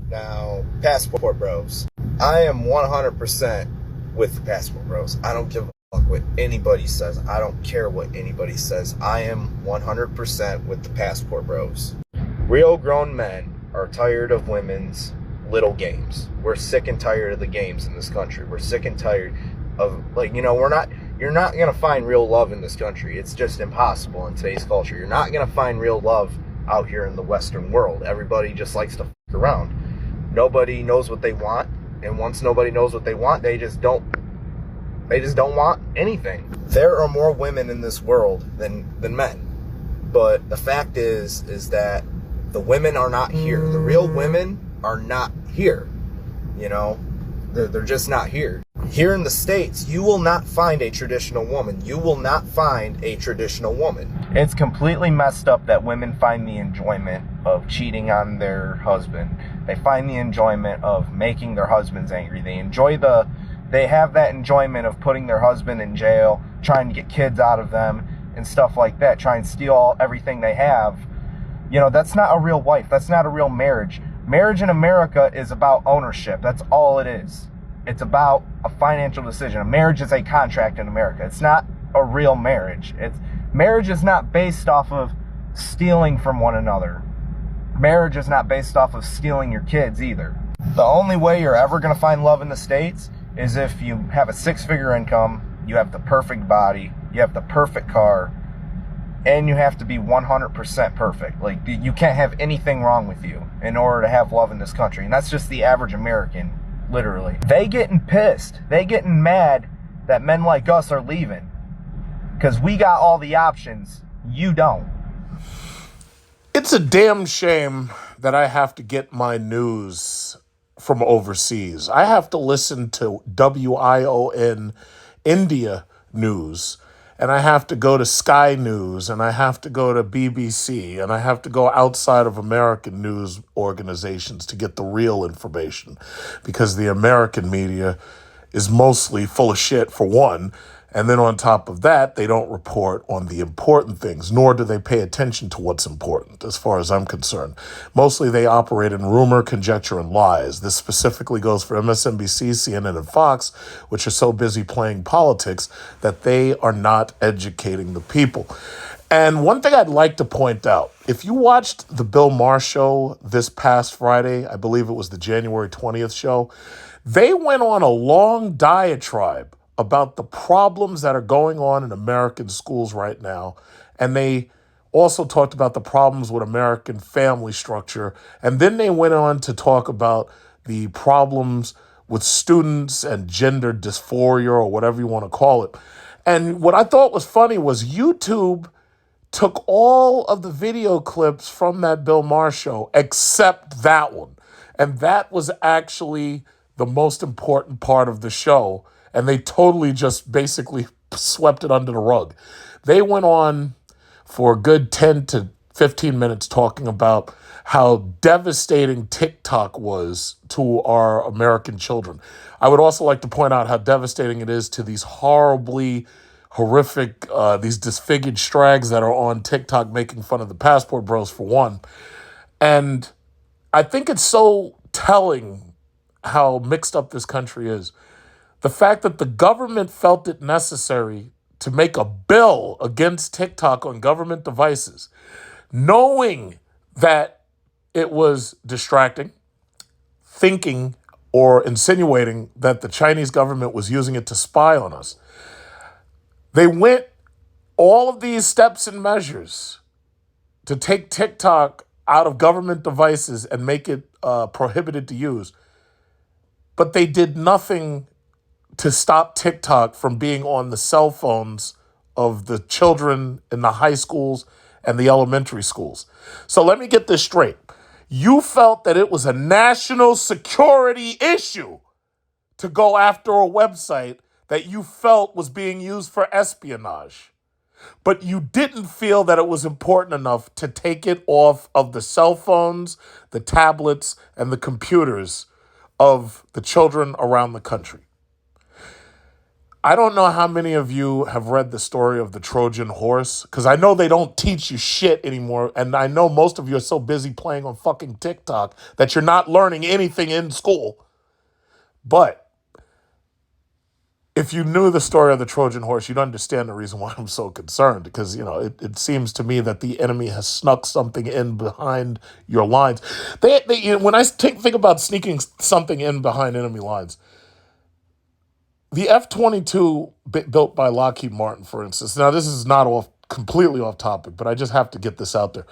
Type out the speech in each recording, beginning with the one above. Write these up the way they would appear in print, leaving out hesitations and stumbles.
Now, passport bros. I am 100% with the passport bros. I don't give a fuck what anybody says. I don't care what anybody says. I am 100% with the passport bros. Real grown men are tired of women's little games. We're sick and tired of the games in this country. We're sick and tired of, you're not going to find real love in this country. It's just impossible in today's culture. You're not going to find real love out here in the Western world. Everybody just likes to fuck around. Nobody knows what they want, and once nobody knows what they want, they just don't want anything. There are more women in this world than men. But the fact is that the women are not here. The real women are not here. They're just not here. Here in the States, you will not find a traditional woman. You will not find a traditional woman. It's completely messed up that women find the enjoyment of cheating on their husband. They find the enjoyment of making their husbands angry. They have that enjoyment of putting their husband in jail, trying to get kids out of them and stuff like that, trying to steal everything they have. That's not a real wife. That's not a real marriage. Marriage in America is about ownership. That's all it is. It's about a financial decision. A marriage is a contract in America. It's not a real marriage. Marriage is not based off of stealing from one another. Marriage is not based off of stealing your kids either. The only way you're ever going to find love in the States is if you have a 6-figure income, you have the perfect body, you have the perfect car, and you have to be 100% perfect. You can't have anything wrong with you in order to have love in this country. And that's just the average American, literally. They getting pissed. They getting mad that men like us are leaving. Because we got all the options. You don't. It's a damn shame that I have to get my news from overseas. I have to listen to WION India news, and I have to go to Sky News, and I have to go to BBC, and I have to go outside of American news organizations to get the real information, because the American media is mostly full of shit, for one. And then on top of that, they don't report on the important things, nor do they pay attention to what's important, as far as I'm concerned. Mostly they operate in rumor, conjecture, and lies. This specifically goes for MSNBC, CNN, and Fox, which are so busy playing politics that they are not educating the people. And one thing I'd like to point out, if you watched the Bill Maher show this past Friday, I believe it was the January 20th show, they went on a long diatribe about the problems that are going on in American schools right now. And they also talked about the problems with American family structure. And then they went on to talk about the problems with students and gender dysphoria, or whatever you want to call it. And what I thought was funny was YouTube took all of the video clips from that Bill Maher show except that one. And that was actually the most important part of the show. And they totally just basically swept it under the rug. They went on for a good 10 to 15 minutes talking about how devastating TikTok was to our American children. I would also like to point out how devastating it is to these horribly horrific, these disfigured strags that are on TikTok making fun of the passport bros, for one. And I think it's so telling how mixed up this country is. The fact that the government felt it necessary to make a bill against TikTok on government devices, knowing that it was distracting, thinking or insinuating that the Chinese government was using it to spy on us. They went all of these steps and measures to take TikTok out of government devices and make it prohibited to use. But they did nothing to stop TikTok from being on the cell phones of the children in the high schools and the elementary schools. So let me get this straight. You felt that it was a national security issue to go after a website that you felt was being used for espionage, but you didn't feel that it was important enough to take it off of the cell phones, the tablets, and the computers of the children around the country. I don't know how many of you have read the story of the Trojan horse, because I know they don't teach you shit anymore. And I know most of you are so busy playing on fucking TikTok that you're not learning anything in school. But if you knew the story of the Trojan horse, you'd understand the reason why I'm so concerned. Because, it seems to me that the enemy has snuck something in behind your lines. When I think about sneaking something in behind enemy lines, the F-22 built by Lockheed Martin, for instance. Now, this is not completely off topic, but I just have to get this out there.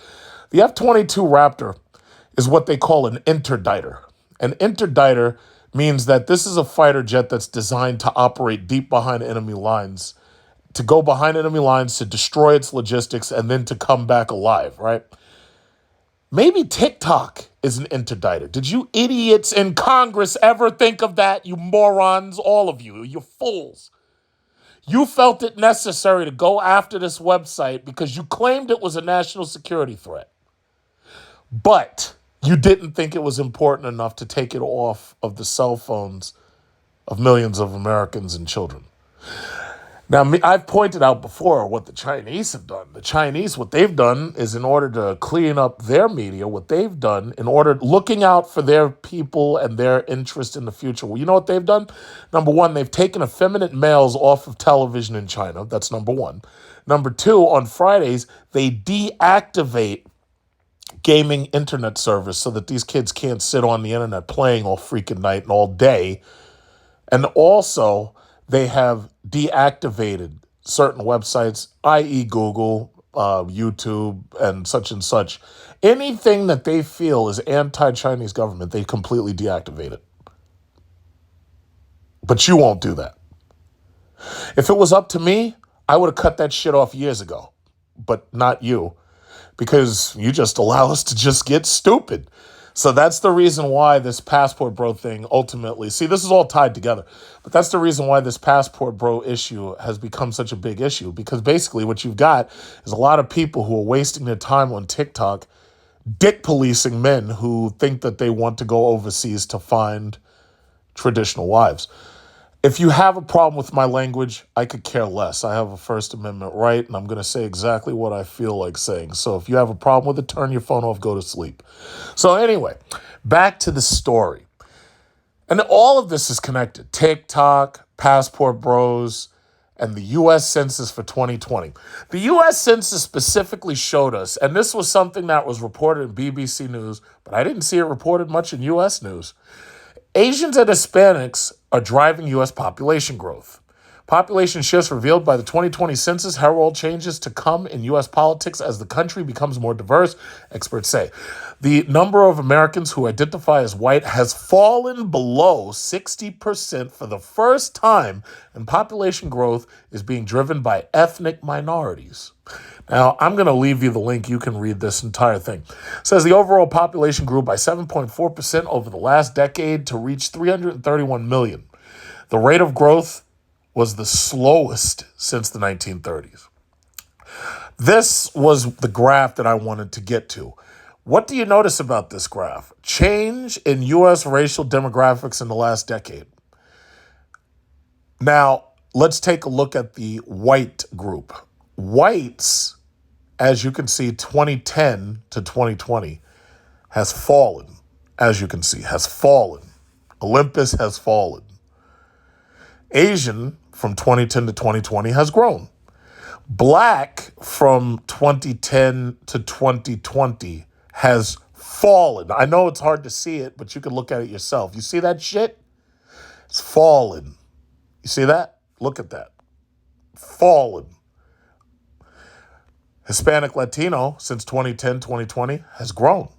The F-22 Raptor is what they call an interditer. An interditer means that this is a fighter jet that's designed to operate deep behind enemy lines, to go behind enemy lines, to destroy its logistics, and then to come back alive, right? Maybe TikTok is an interditer. Did you idiots in Congress ever think of that, you morons? All of you, you fools. You felt it necessary to go after this website because you claimed it was a national security threat. But you didn't think it was important enough to take it off of the cell phones of millions of Americans and children. Now, I've pointed out before what the Chinese have done. The Chinese, what they've done is, in order to clean up their media, what they've done, looking out for their people and their interest in the future. Well, you know what they've done? Number one, they've taken effeminate males off of television in China. That's number one. Number two, on Fridays, they deactivate gaming internet service so that these kids can't sit on the internet playing all freaking night and all day. And also, they have deactivated certain websites, i.e. Google, YouTube, and such. Anything that they feel is anti-Chinese government, they completely deactivate it. But you won't do that. If it was up to me, I would have cut that shit off years ago. But not you. Because you just allow us to just get stupid. So that's the reason why this passport bro thing ultimately, see, this is all tied together, but that's the reason why this passport bro issue has become such a big issue, because basically what you've got is a lot of people who are wasting their time on TikTok, dick policing men who think that they want to go overseas to find traditional wives. If you have a problem with my language, I could care less. I have a First Amendment right, and I'm going to say exactly what I feel like saying. So if you have a problem with it, turn your phone off, go to sleep. So anyway, back to the story. And all of this is connected. TikTok, Passport Bros, and the U.S. Census for 2020. The U.S. Census specifically showed us, and this was something that was reported in BBC News, but I didn't see it reported much in U.S. News. Asians and Hispanics are driving U.S. population growth. Population shifts revealed by the 2020 census herald changes to come in U.S. politics as the country becomes more diverse, experts say. The number of Americans who identify as white has fallen below 60% for the first time, and population growth is being driven by ethnic minorities. Now, I'm going to leave you the link. You can read this entire thing. It says the overall population grew by 7.4% over the last decade to reach 331 million. The rate of growth was the slowest since the 1930s. This was the graph that I wanted to get to. What do you notice about this graph? Change in U.S. racial demographics in the last decade. Now, let's take a look at the white group. Whites, as you can see, 2010 to 2020 has fallen. As you can see, has fallen. Olympus has fallen. Asian from 2010 to 2020 has grown. Black from 2010 to 2020 has fallen. I know it's hard to see it, but you can look at it yourself. You see that shit? It's fallen. You see that? Look at that. Fallen. Hispanic Latino since 2010, 2020 has grown.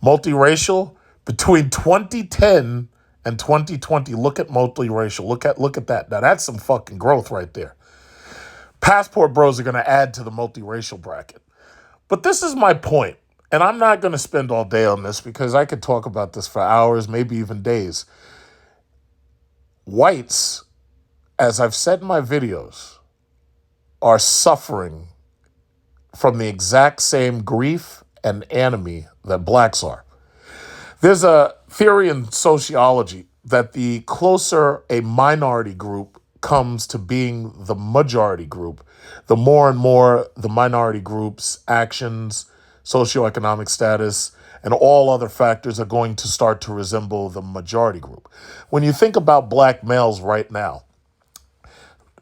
Multiracial between 2010 and 2020. Look at multiracial. Look at that. Now that's some fucking growth right there. Passport bros are going to add to the multiracial bracket. But this is my point, and I'm not going to spend all day on this because I could talk about this for hours, maybe even days. Whites, as I've said in my videos, are suffering from the exact same grief and enemy that blacks are. There's a theory in sociology that the closer a minority group comes to being the majority group, the more and more the minority groups' actions, socioeconomic status, and all other factors are going to start to resemble the majority group. When you think about black males right now,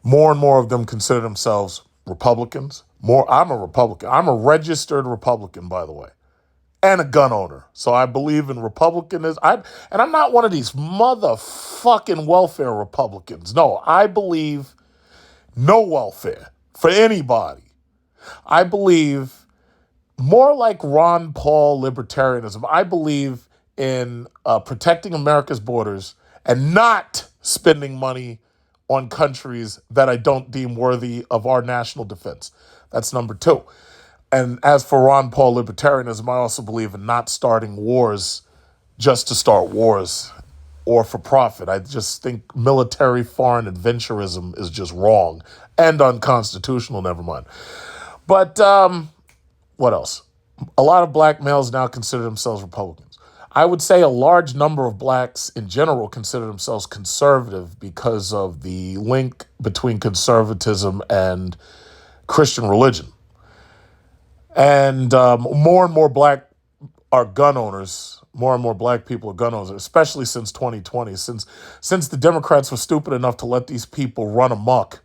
more and more of them consider themselves Republicans. I'm a Republican. I'm a registered Republican, by the way, and a gun owner. So I believe in republicanism. And I'm not one of these motherfucking welfare Republicans. No, I believe no welfare for anybody. I believe more like Ron Paul libertarianism. I believe in protecting America's borders and not spending money on countries that I don't deem worthy of our national defense. That's number two. And as for Ron Paul libertarianism, I also believe in not starting wars just to start wars or for profit. I just think military foreign adventurism is just wrong and unconstitutional, never mind. But what else? A lot of black males now consider themselves Republicans. I would say a large number of blacks in general consider themselves conservative because of the link between conservatism and Christian religion. And more black are gun owners. More and more black people are gun owners, especially since 2020, since the Democrats were stupid enough to let these people run amok.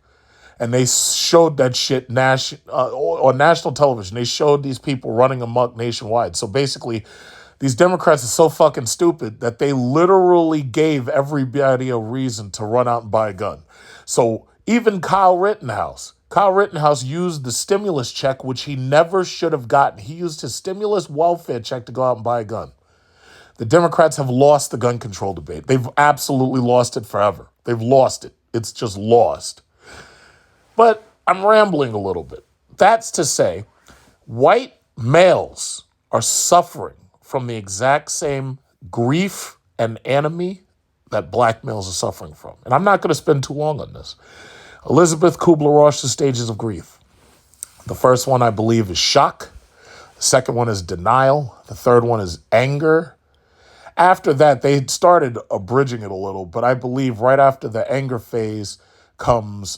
And they showed that shit on national television. They showed these people running amok nationwide. So basically, these Democrats are so fucking stupid that they literally gave everybody a reason to run out and buy a gun. So even Kyle Rittenhouse used the stimulus check, which he never should have gotten. He used his stimulus welfare check to go out and buy a gun. The Democrats have lost the gun control debate. They've absolutely lost it forever. They've lost it. It's just lost. But I'm rambling a little bit. That's to say, white males are suffering from the exact same grief and enemy that black males are suffering from. And I'm not going to spend too long on this. Elizabeth Kubler-Ross's stages of grief. The first one, I believe, is shock. The second one is denial. The third one is anger. After that, they started abridging it a little, but I believe right after the anger phase comes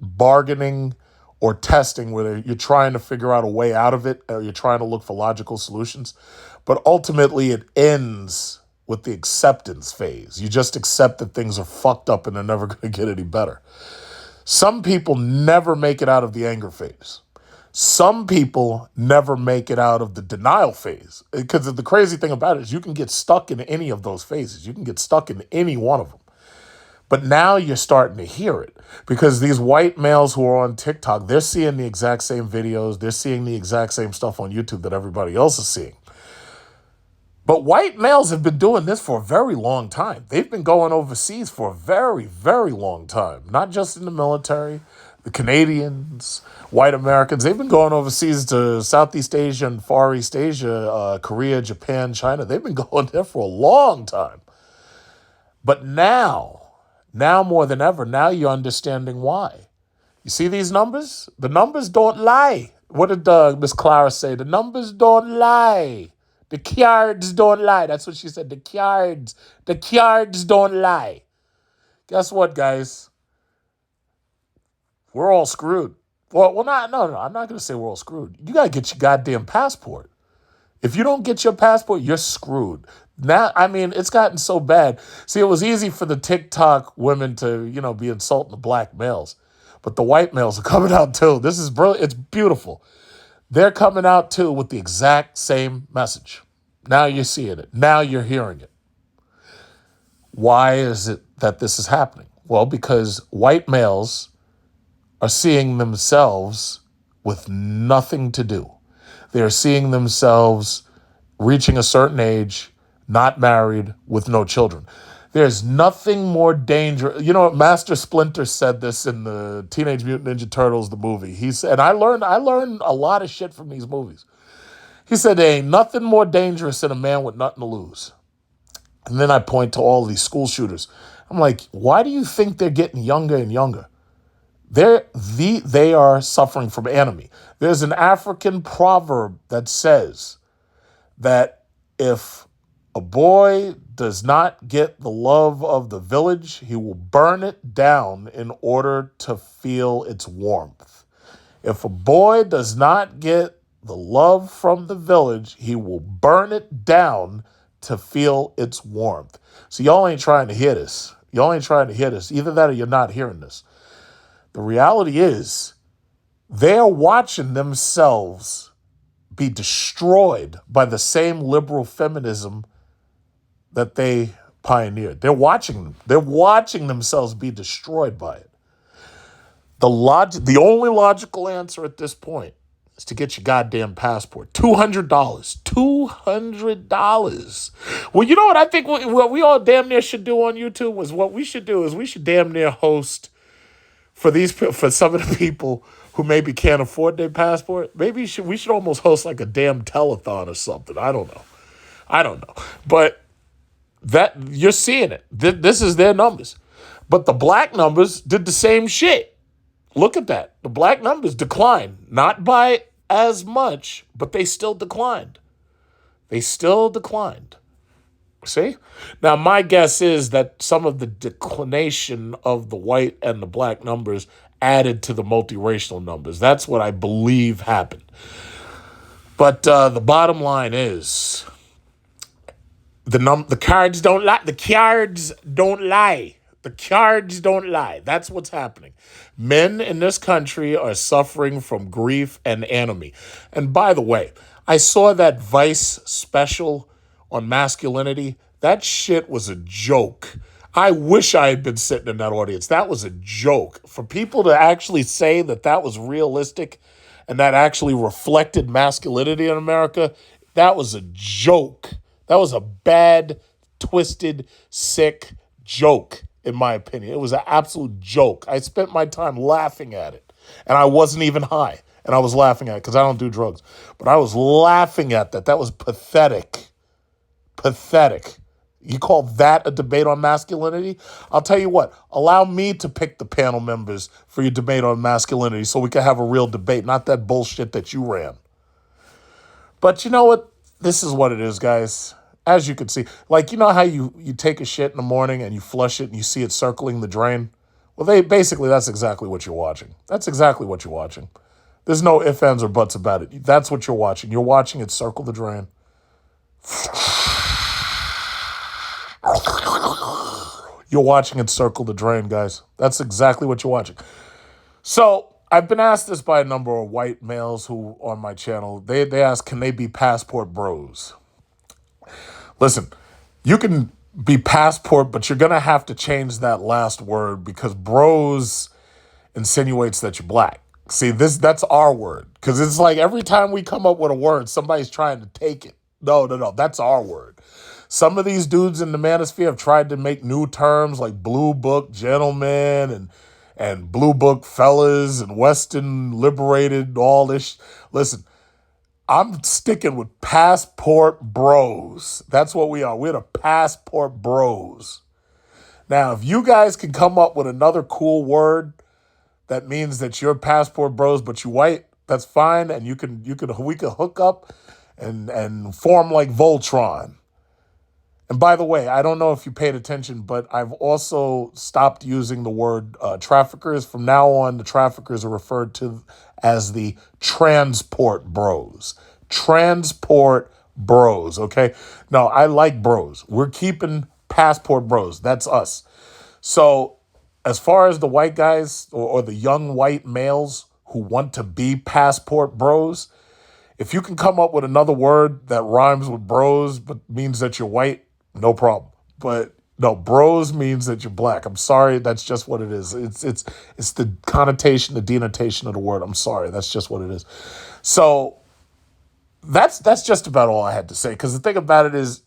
bargaining or testing, where you're trying to figure out a way out of it or you're trying to look for logical solutions. But ultimately, it ends with the acceptance phase. You just accept that things are fucked up and they're never going to get any better. Some people never make it out of the anger phase. Some people never make it out of the denial phase. Because the crazy thing about it is you can get stuck in any of those phases. You can get stuck in any one of them. But now you're starting to hear it because these white males who are on TikTok, they're seeing the exact same videos. They're seeing the exact same stuff on YouTube that everybody else is seeing. But white males have been doing this for a very long time. They've been going overseas for a very, very long time, not just in the military. The Canadians, white Americans, they've been going overseas to Southeast Asia and Far East Asia, Korea, Japan, China. They've been going there for a long time. But now more than ever, now you're understanding why. You see these numbers? The numbers don't lie. What did Miss Clara say? The numbers don't lie. The cards don't lie. That's what she said. The cards don't lie. Guess what, guys? We're all screwed. No, I'm not going to say we're all screwed. You got to get your goddamn passport. If you don't get your passport, you're screwed. Now, I mean, it's gotten so bad. See, it was easy for the TikTok women to, be insulting the black males. But the white males are coming out too. This is brilliant. It's beautiful. They're coming out too with the exact same message. Now you're seeing it. Now you're hearing it. Why is it that this is happening? Well, because white males are seeing themselves with nothing to do. They're seeing themselves reaching a certain age, not married, with no children. There's nothing more dangerous. Master Splinter said this in the Teenage Mutant Ninja Turtles, the movie. He said, and I learned a lot of shit from these movies. He said, there ain't nothing more dangerous than a man with nothing to lose. And then I point to all these school shooters. I'm like, why do you think they're getting younger and younger? They are suffering from enemy. There's an African proverb that says that if a boy does not get the love of the village, he will burn it down in order to feel its warmth. If a boy does not get the love from the village, he will burn it down to feel its warmth. So y'all ain't trying to hear this. Y'all ain't trying to hear this. Either that or you're not hearing this. The reality is they're watching themselves be destroyed by the same liberal feminism that they pioneered. They're watching themselves be destroyed by it. The only logical answer at this point is to get your goddamn passport. $200. $200. Well, you know what I think what we all damn near should do on YouTube was what we should do is we should damn near host for some of the people who maybe can't afford their passport. Maybe we should almost host like a damn telethon or something. I don't know. But that you're seeing it. This is their numbers. But the black numbers did the same shit. Look at that. The black numbers declined. Not by as much, but they still declined. See? Now, my guess is that some of the declination of the white and the black numbers added to the multiracial numbers. That's what I believe happened. But the bottom line is the cards don't lie. The cards don't lie. The cards don't lie. That's what's happening. Men in this country are suffering from grief and enemy. And by the way, I saw that Vice special on masculinity. That shit was a joke. I wish I had been sitting in that audience. That was a joke. For people to actually say that that was realistic and that actually reflected masculinity in America, that was a joke. That was a bad, twisted, sick joke, in my opinion. It was an absolute joke. I spent my time laughing at it, and I wasn't even high, and I was laughing at it because I don't do drugs. But I was laughing at that. That was pathetic. Pathetic. You call that a debate on masculinity? I'll tell you what, allow me to pick the panel members for your debate on masculinity so we can have a real debate, not that bullshit that you ran. But you know what? This is what it is, guys. As you can see, like, you know how you take a shit in the morning and you flush it and you see it circling the drain? Well, that's exactly what you're watching. That's exactly what you're watching. There's no ifs, ands, or buts about it. That's what you're watching. You're watching it circle the drain. You're watching it circle the drain, guys. That's exactly what you're watching. So I've been asked this by a number of white males who on my channel. They ask, can they be passport bros? Listen, you can be passport, but you're going to have to change that last word because bros insinuates that you're black. See, that's our word. Because it's like every time we come up with a word, somebody's trying to take it. No, that's our word. Some of these dudes in the manosphere have tried to make new terms like blue book gentlemen and blue book fellas and Western liberated, all this. Listen, I'm sticking with passport bros. That's what we are. We're the passport bros. Now, if you guys can come up with another cool word that means that you're passport bros, but you white, that's fine. And we can hook up and form like Voltron. And by the way, I don't know if you paid attention, but I've also stopped using the word traffickers. From now on, the traffickers are referred to as the transport bros. Transport bros, okay? No, I like bros. We're keeping passport bros. That's us. So as far as the white guys or the young white males who want to be passport bros, if you can come up with another word that rhymes with bros but means that you're white, no problem. But no, bros means that you're black. I'm sorry, that's just what it is. It's the connotation, the denotation of the word. I'm sorry, that's just what it is. So that's just about all I had to say. Because the thing about it is,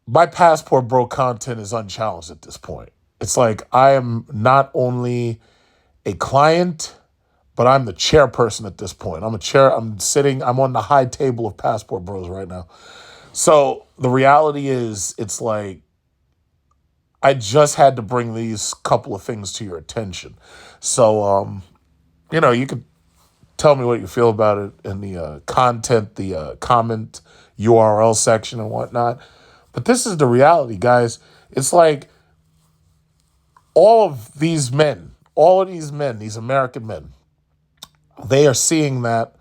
my passport bro content is unchallenged at this point. It's like I am not only a client, but I'm the chairperson at this point. I'm on the high table of passport bros right now. So the reality is, it's like, I just had to bring these couple of things to your attention. So, you could tell me what you feel about it in the content, the comment URL section and whatnot. But this is the reality, guys. It's like all of these men, these American men, they are seeing that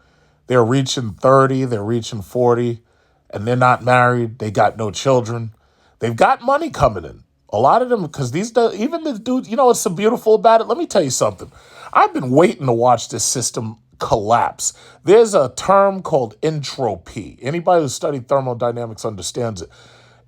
they're reaching 30, they're reaching 40, and they're not married. They got no children. They've got money coming in. A lot of them, because even the dudes, what's so beautiful about it? Let me tell you something. I've been waiting to watch this system collapse. There's a term called entropy. Anybody who studied thermodynamics understands it.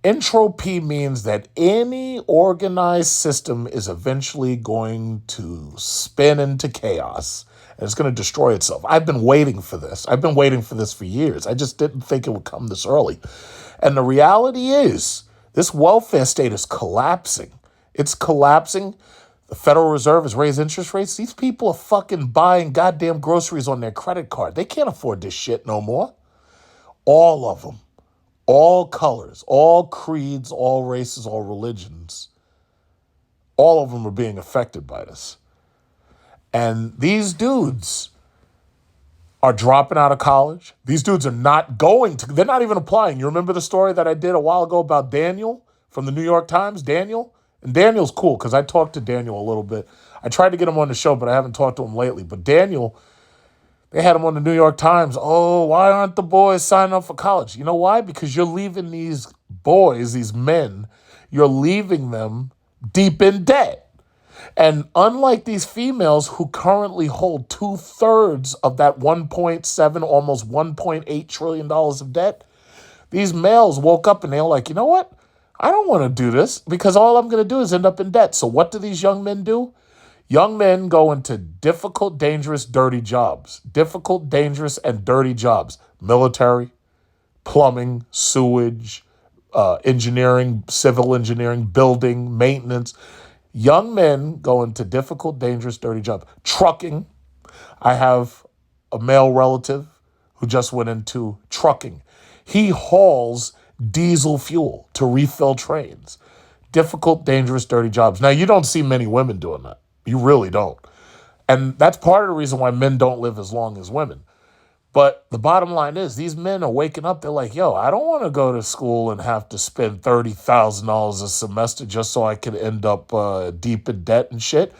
Entropy means that any organized system is eventually going to spin into chaos and it's going to destroy itself. I've been waiting for this. I've been waiting for this for years. I just didn't think it would come this early. And the reality is, this welfare state is collapsing. It's collapsing. The Federal Reserve has raised interest rates. These people are fucking buying goddamn groceries on their credit card. They can't afford this shit no more. All of them. All colors, all creeds, all races, all religions, all of them are being affected by this. And these dudes are dropping out of college. These dudes are they're not even applying. You remember the story that I did a while ago about Daniel from the New York Times, Daniel? And Daniel's cool because I talked to Daniel a little bit. I tried to get him on the show, but I haven't talked to him lately. But Daniel, they had him on the New York Times. Oh, why aren't the boys signing up for college? You know why? Because you're leaving these boys, these men, you're leaving them deep in debt. And unlike these females who currently hold 2/3 of that 1.7, almost $1.8 trillion of debt, these males woke up and they were like, you know what? I don't want to do this because all I'm going to do is end up in debt. So what do these young men do? Young men go into difficult, dangerous, dirty jobs. Difficult, dangerous, and dirty jobs. Military, plumbing, sewage, engineering, civil engineering, building, maintenance. Young men go into difficult, dangerous, dirty jobs. Trucking. I have a male relative who just went into trucking. He hauls diesel fuel to refill trains. Difficult, dangerous, dirty jobs. Now, you don't see many women doing that. You really don't. And that's part of the reason why men don't live as long as women. But the bottom line is these men are waking up. They're like, yo, I don't want to go to school and have to spend $30,000 a semester just so I can end up deep in debt and shit.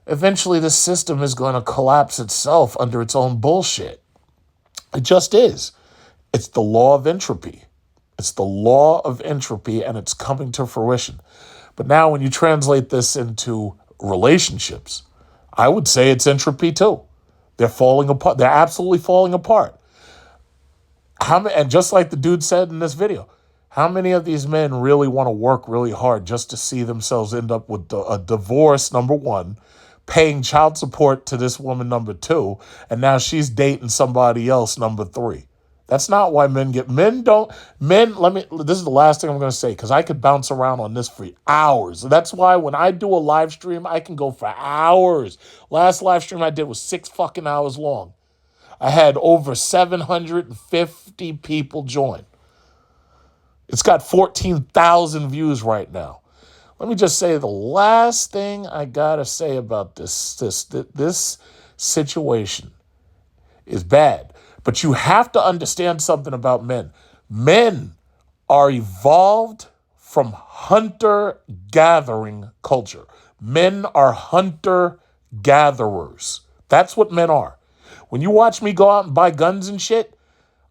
Eventually, the system is going to collapse itself under its own bullshit. It just is. It's the law of entropy. It's the law of entropy, and it's coming to fruition. But now when you translate this into relationships, I would say it's entropy too. They're falling apart. They're absolutely falling apart. And just like the dude said in this video, how many of these men really want to work really hard just to see themselves end up with a divorce, number one, paying child support to this woman, number two, and now she's dating somebody else, number three? That's not why this is the last thing I'm going to say because I could bounce around on this for hours. That's why when I do a live stream, I can go for hours. Last live stream I did was 6 fucking hours long. I had over 750 people join. It's got 14,000 views right now. Let me just say the last thing I got to say about this situation is bad. But you have to understand something about men. Men are evolved from hunter-gathering culture. Men are hunter-gatherers. That's what men are. When you watch me go out and buy guns and shit,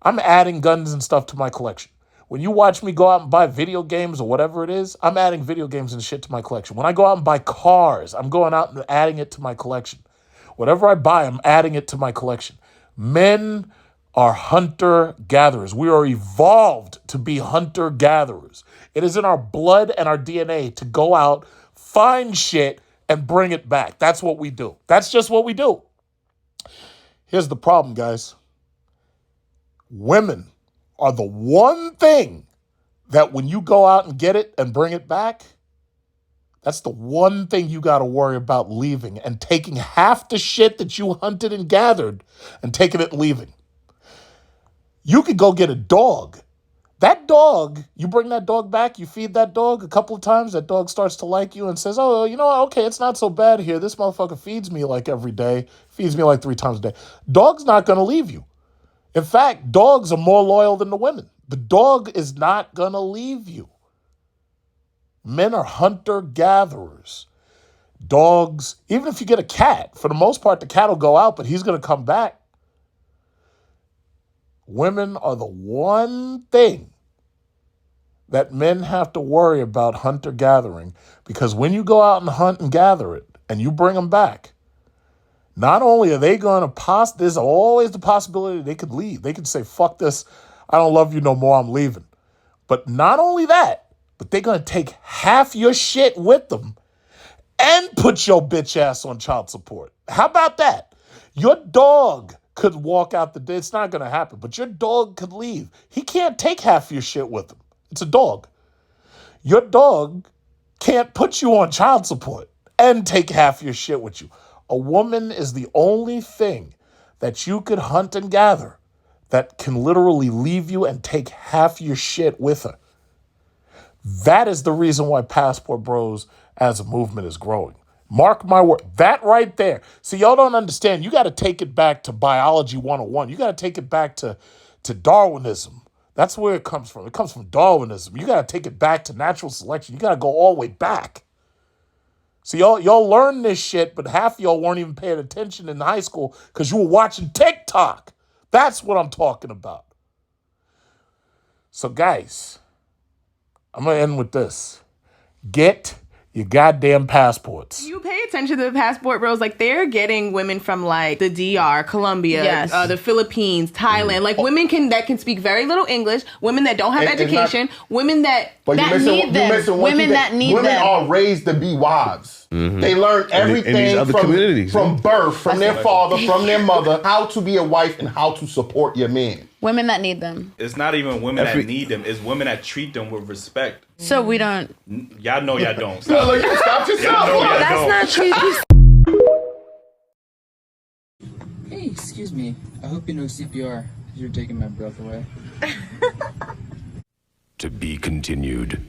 I'm adding guns and stuff to my collection. When you watch me go out and buy video games or whatever it is, I'm adding video games and shit to my collection. When I go out and buy cars, I'm going out and adding it to my collection. Whatever I buy, I'm adding it to my collection. Men are hunter-gatherers. We are evolved to be hunter-gatherers. It is in our blood and our DNA to go out, find shit, and bring it back. That's what we do. That's just what we do. Here's the problem, guys. Women are the one thing that when you go out and get it and bring it back, that's the one thing you got to worry about leaving and taking half the shit that you hunted and gathered and taking it and leaving. You could go get a dog. That dog, you bring that dog back, you feed that dog a couple of times, that dog starts to like you and says, oh, you know, okay, it's not so bad here. This motherfucker feeds me like every day, feeds me like 3 times a day. Dog's not going to leave you. In fact, dogs are more loyal than the women. The dog is not going to leave you. Men are hunter-gatherers. Dogs, even if you get a cat, for the most part, the cat will go out, but he's going to come back. Women are the one thing that men have to worry about hunter-gathering, because when you go out and hunt and gather it and you bring them back, not only are they going to there's always the possibility they could leave. They could say, fuck this, I don't love you no more, I'm leaving. But not only that, but they're going to take half your shit with them and put your bitch ass on child support. How about that? Your dog could walk out the door. It's not going to happen, but your dog could leave. He can't take half your shit with him. It's a dog. Your dog can't put you on child support and take half your shit with you. A woman is the only thing that you could hunt and gather that can literally leave you and take half your shit with her. That is the reason why Passport Bros as a movement is growing. Mark my word. That right there. See, y'all don't understand. You got to take it back to biology 101. You got to take it back to Darwinism. That's where it comes from. It comes from Darwinism. You got to take it back to natural selection. You got to go all the way back. See, y'all learn this shit, but half of y'all weren't even paying attention in high school because you were watching TikTok. That's what I'm talking about. So, guys, I'm going to end with this. Get your goddamn passports. You pay attention to the Passport Bros. Like, they're getting women from, like, the DR, Colombia, the Philippines, Thailand. Like, women that can speak very little English, women that don't have education, women that need them. Women that need them. Women are raised to be wives. Mm-hmm. They learn everything from birth, from their father, from their mother, how to be a wife and how to support your man. Women that need them. It's not even women that need them. It's women that treat them with respect. So we don't. Y'all know y'all don't. Stop, stop yourself. That's not true. Hey, excuse me. I hope you know CPR. You're taking my breath away. To be continued.